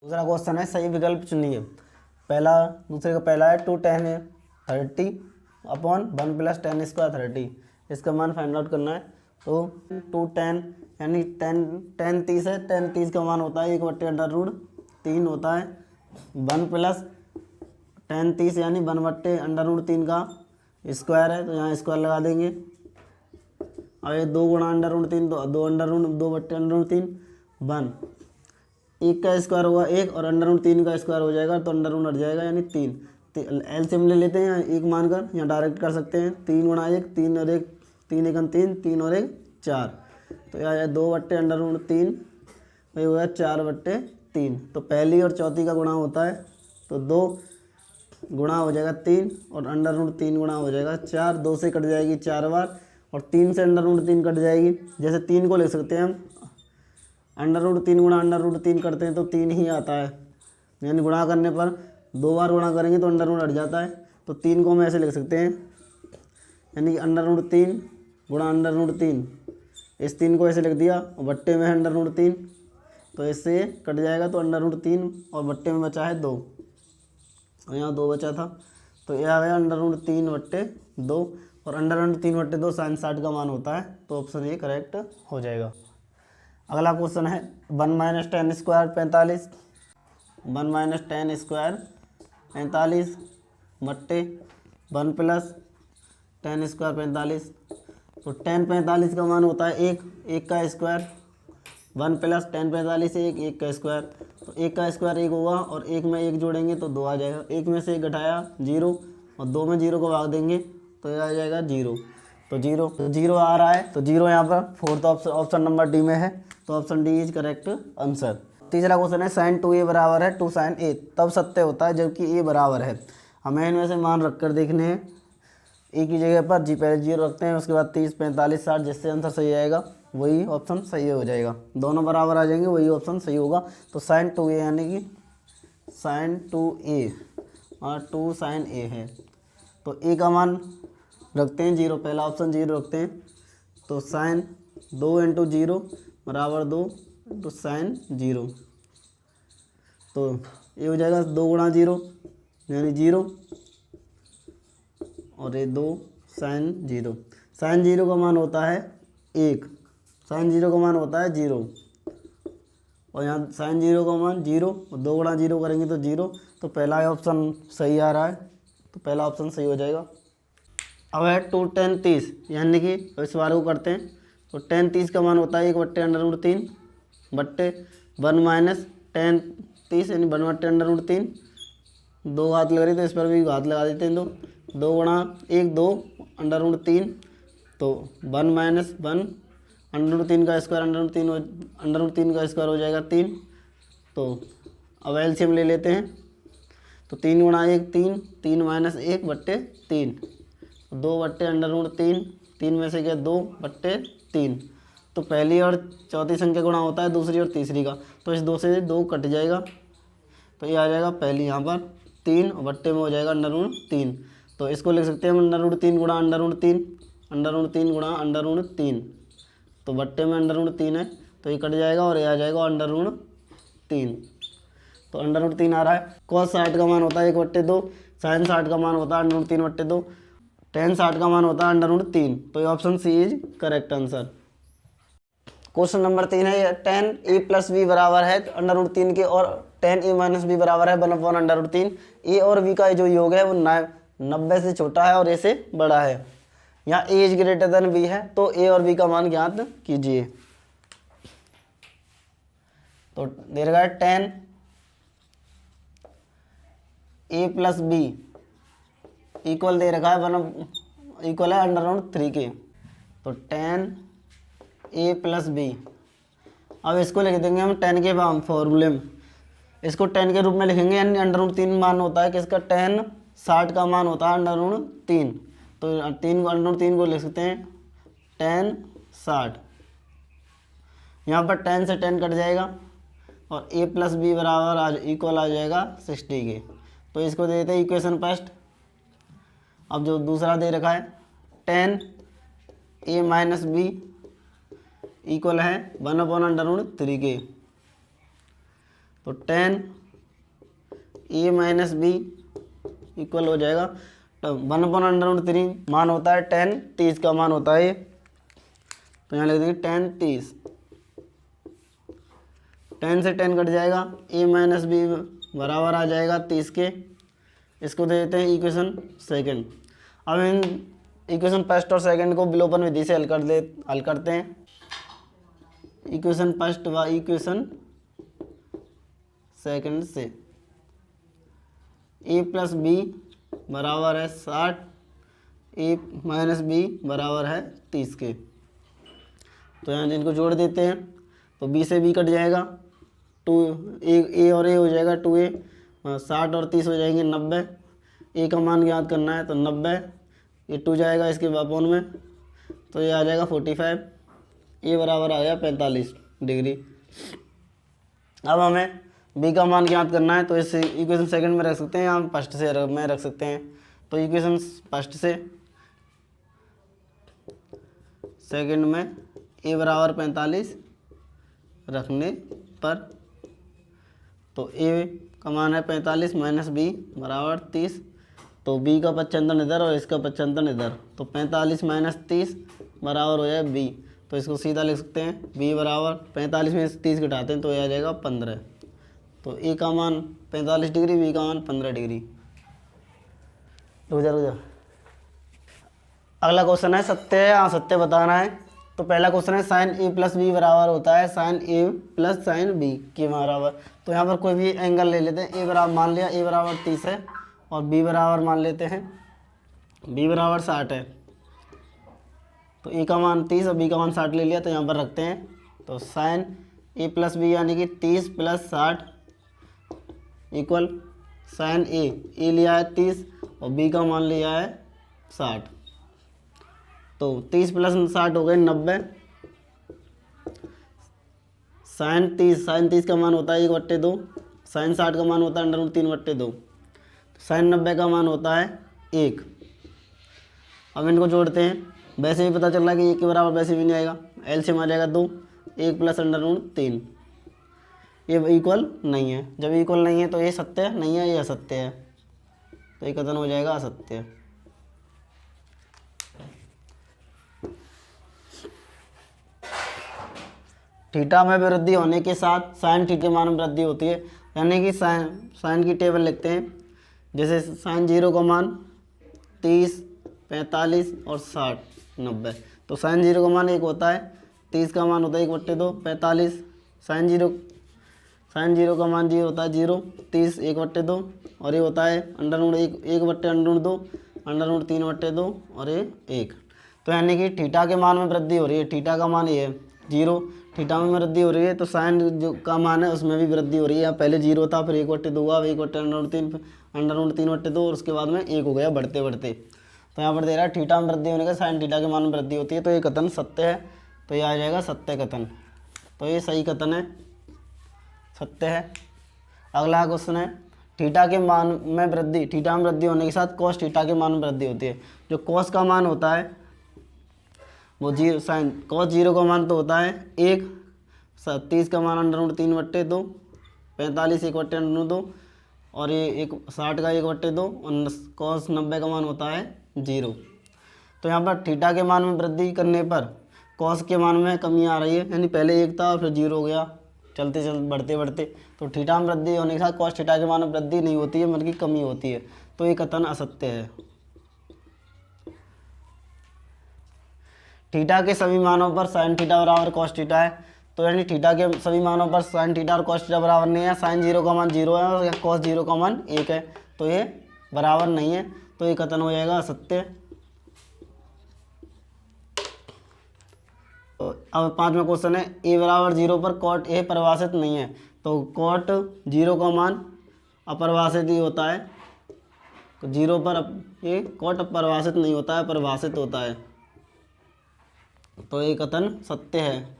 दूसरा क्वेश्चन है सही विकल्प चुनिए। पहला दूसरे का पहला है 2 tan है 30 अपॉन 1 + tan स्क्वायर 30, इसका मान फाइंड आउट करना है। तो 2 tan यानी tan 30 है, tan 30 का मान होता है 1/√3 होता है। 1 + tan 30 यानी 1/√3 का स्क्वायर है, तो यहाँ स्क्वायर लगा देंगे। और ये 2 × √3 तो 2/√3 1, 1 का स्क्वायर होगा 1 और √3 का स्क्वायर हो जाएगा तो अंडर हट जाएगा यानी 3। एलसीएम ले लेते हैं, एक मानकर यहाँ डायरेक्ट कर सकते हैं। 3 × 1 3 और 1 3 × 3 3 और 1 4, तो यह 2/√3 वही होगा 4/3। तो पहली और चौथी का गुणा होता है तो 2 गुणा हो जाएगा 3 और √3 गुणा हो जाएगा 4। 2 से कट जाएगी 4 बार और 3 से √3 कट जाएगी। जैसे 3 को लिख सकते हैं हम √3 गुणा √3 करते हैं तो 3 ही आता है, यानी गुणा करने पर 2 बार गुणा करेंगे तो अंडर रूट हट जाता है। तो 3 को हम ऐसे लिख सकते हैं, यानी कि √3 गुणा √3, इस 3 को ऐसे लिख दिया और बट्टे में है √3, तो इससे कट जाएगा तो √3 और बट्टे में बचा है 2 और यहाँ 2 बचा था, तो यह आ गया √3/2 और √3/2 sin 60 का मान होता है, तो ऑप्शन ए करेक्ट हो जाएगा। अगला क्वेश्चन है 1 - tan स्क्वायर 45, 1 - tan स्क्वायर 45 बट्टे 1 + tan स्क्वायर 45। तो tan 45 का मान होता है 1 का स्क्वायर, 1 + tan 45 1 का स्क्वायर, तो 1 का स्क्वायर 1 होगा और 1 में 1 जोड़ेंगे तो 2 आ जाएगा। 1 में से 1 घटाया 0 और 2 में 0 को भाग देंगे तो यह आ जाएगा 0। तो 0 आ रहा है, तो 0 यहाँ पर फोर्थ ऑप्शन नंबर डी में है, तो option D is correct answer. तीसरा क्वेश्चन है sin 2a बराबर है 2 sin a, तब सत्य होता है जबकि a बराबर है। हमें इनमें से मान रखकर देखने हैं। a की जगह पर पहले 0 रखते हैं, उसके बाद 30 45 60, जिससे आंसर सही आएगा वही ऑप्शन सही हो जाएगा। दोनों बराबर आ जाएंगे वही ऑप्शन सही होगा। तो sin 2a यानी कि sin 2a और 2 sin a है, तो a का मान रखते हैं 0, पहला ऑप्शन 0 रखते हैं, तो sin 2 × 0 बराबर 2 × sin 0, तो ये हो जाएगा 2 × 0 यानी 0 और ये 2 sin 0। sin 0 का मान होता है 1, sin 0 का मान होता है 0 और यहाँ sin 0 का मान 0 और 2 × 0 करेंगे तो 0, तो पहला ऑप्शन सही आ रहा है, तो पहला ऑप्शन सही हो जाएगा। अब है 2 tan 30 यानी कि इस बार को करते हैं, तो tan 30 का मान होता है 1/√3 बट्टे 1 - tan 30 यानी 1/√3। 2 घात लग रही तो इस पर भी घात लगा देते हैं, 2 × 1 2 √3, तो 1 - 1 √3 का स्क्वायर √3 का स्क्वायर हो जाएगा 3। तो अब एलसीएम ले लेते हैं, तो 3 × 1 3 3 - 1/3, 2/√3, 3 में से क्या 2/3, तो पहली और चौथी संख्या गुणा होता है दूसरी और तीसरी का, तो इस 2 से 2 कट जाएगा, तो ये आ जाएगा पहली यहाँ पर 3 और बट्टे में हो जाएगा √3। तो इसको लिख सकते हैं हम √3 गुणा √3, √3 गुणा √3, तो बट्टे में √3 है तो ये कट जाएगा और ये आ जाएगा √3, तो √3 आ रहा है। cos 60 का मान होता है 1/2, sin 60 का मान होता है √3/2, tan 60 का मान होता है √3, तो ये option C is correct answer. Question number 3 है tan a + b बराबर है √3 के और tan a - b बराबर है 1/√3। a और b का जो योग है वो 90 से छोटा है और a से बड़ा है। यहाँ a is greater than b है, तो a और b का मान ज्ञात कीजिए। तो दे रखा है tan a + b इक्वल दे रखा है इक्वल है √3 के, तो tan a + b। अब इसको लिख देंगे हम tan के फॉर्मूले में, इसको tan के रूप में लिखेंगे, यानी √3 मान होता है किसका, tan 60 का मान होता है √3, तो 3 को लिख सकते हैं tan 60। यहाँ पर tan से tan कट जाएगा और a + b बराबर इक्वल आ जाएगा 60 के, तो इसको दे देते हैं इक्वेशन फर्स्ट। अब जो दूसरा दे रखा है tan a - b इक्वल है 1/√3 के, तो टेन ए माइनस बी इक्वल हो जाएगा 1/√3 मान होता है 10, 30 का मान होता है ये, तो यहाँ लिख देंगे 10 30, 10 से 10 कट जाएगा, ए माइनस बी बराबर आ जाएगा 30 के। इसको दे देते हैं इक्वेशन सेकंड। अब इन इक्वेशन फर्स्ट और सेकंड को विलोपन विधि से हल करते हैं। इक्वेशन फर्स्ट व इक्वेशन सेकंड से ए प्लस बी बराबर है 60, ए माइनस बी बराबर है 30 के। तो यहाँ इनको जोड़ देते हैं, तो बी से बी कट जाएगा, 2 ए और ए हो जाएगा 2a, 60 और 30 हो जाएंगे 90। ए का मान याद करना है तो 90, ये 2 जाएगा इसके अपॉन में, तो ये आ जाएगा 45। ए बराबर आ गया 45 डिग्री। अब हमें बी का मान याद करना है, तो इस इक्वेशन सेकंड में रख सकते हैं या हम फर्स्ट से में रख सकते हैं। तो इक्वेशन फर्स्ट से सेकंड में ए बराबर 45 रखने पर, तो ए का मान है 45 माइनस बी बराबर 30, तो बी का 75 इधर और इसका 75 इधर, तो 45 माइनस 30 बराबर हो जाए बी। तो इसको सीधा लिख सकते हैं, बी बराबर 45 में से 30 घटाते हैं तो ये आ जाएगा 15। तो ए का मान 45 डिग्री, बी का मान 15 डिग्री। रुक जा। अगला क्वेश्चन है सत्य है या असत्य बताना है। तो पहला क्वेश्चन है साइन ए प्लस बी बराबर होता है साइन ए प्लस साइन बी के बराबर। तो यहाँ पर कोई भी एंगल ले लेते हैं, ए बराबर मान लिया ए बराबर 30 है और बी बराबर मान लेते हैं बी बराबर 60 है। तो ए का मान 30 और बी का मान 60 ले लिया, तो यहाँ पर रखते हैं। तो साइन ए प्लस बी यानी कि 30 प्लस 60 इक्वल साइन ए लिया है 30 और बी का मान लिया है 60। तो 30 प्लस 60 हो गए 90। साइन 30 का मान होता है 1/2, साइन 60 का मान होता है √3/2, साइन 90 का मान होता है 1। अब इनको जोड़ते हैं, वैसे भी पता चल रहा है कि 1 के बराबर वैसे भी नहीं आएगा, एलसीएम आ जाएगा 2, 1 प्लस √3। ये इक्वल नहीं है, जब इक्वल नहीं है तो ये सत्य नहीं है, ये असत्य है, तो ये कथन हो जाएगा असत्य। थीटा में वृद्धि होने के साथ साइन थीटा के मान में वृद्धि होती है, यानी कि साइन की टेबल लिखते हैं। जैसे साइन 0 का मान 30, 45 और 60, 90। तो साइन 0 का मान 1 होता है, 30 का मान होता है 1/2, 45 साइन 0 का मान 0 होता है 0, 30 1/2 और ये होता है √1 1/√2 √3/2 और ये 1। तो यानी कि थीटा के मान में वृद्धि हो रही है, थीटा का मान ये है 0, थीटा में वृद्धि हो रही है, तो साइन जो का मान है उसमें भी वृद्धि हो रही है। यहाँ पहले 0 था, फिर 1/2 हुआ, 1/√3 √3/2 और उसके बाद में 1 हो गया बढ़ते बढ़ते। तो यहाँ पर दे रहा है थीटा में वृद्धि होने का साइन थीटा के मान में वृद्धि होती है, तो ये कथन सत्य है, तो ये आ जाएगा सत्य कथन। तो ये सही कथन है, सत्य है। अगला क्वेश्चन है थीटा के मान में वृद्धि, थीटा में वृद्धि होने के साथ कॉस थीटा के मान में वृद्धि होती है। जो कॉस का मान होता है वो 0, साइन कॉस 0 का मान तो होता है 1, 30 का मान √3/2, 45 1/2 और ये 60 का 1/2 और कॉस 90 का मान होता है 0। तो यहाँ पर थीटा के मान में वृद्धि करने पर कॉस के मान में कमी आ रही है, यानी पहले 1 था और फिर 0 हो गया चलते बढ़ते बढ़ते। तो थीटा में वृद्धि होने के साथ कॉस थीटा के मान में वृद्धि नहीं होती है, बल्कि कमी होती है, तो ये कथन असत्य है। थीटा के सभी मानों पर साइन थीटा बराबर कॉस थीटा है, तो यानी थीटा के सभी मानों पर साइन थीटा और कॉस थीटा बराबर नहीं है। साइन 0 का मान 0 है और कॉस 0 का मान 1 है, तो ये बराबर नहीं है, तो ये कथन हो जाएगा असत्य। तो अब 5वां क्वेश्चन है ए बराबर 0 पर कॉट ए परिभाषित नहीं है। तो कॉट 0 का मान अपरिभाषित ही होता है, 0 पर ये कॉट परिभाषित नहीं होता है, परिभाषित होता है, तो ये कथन सत्य है।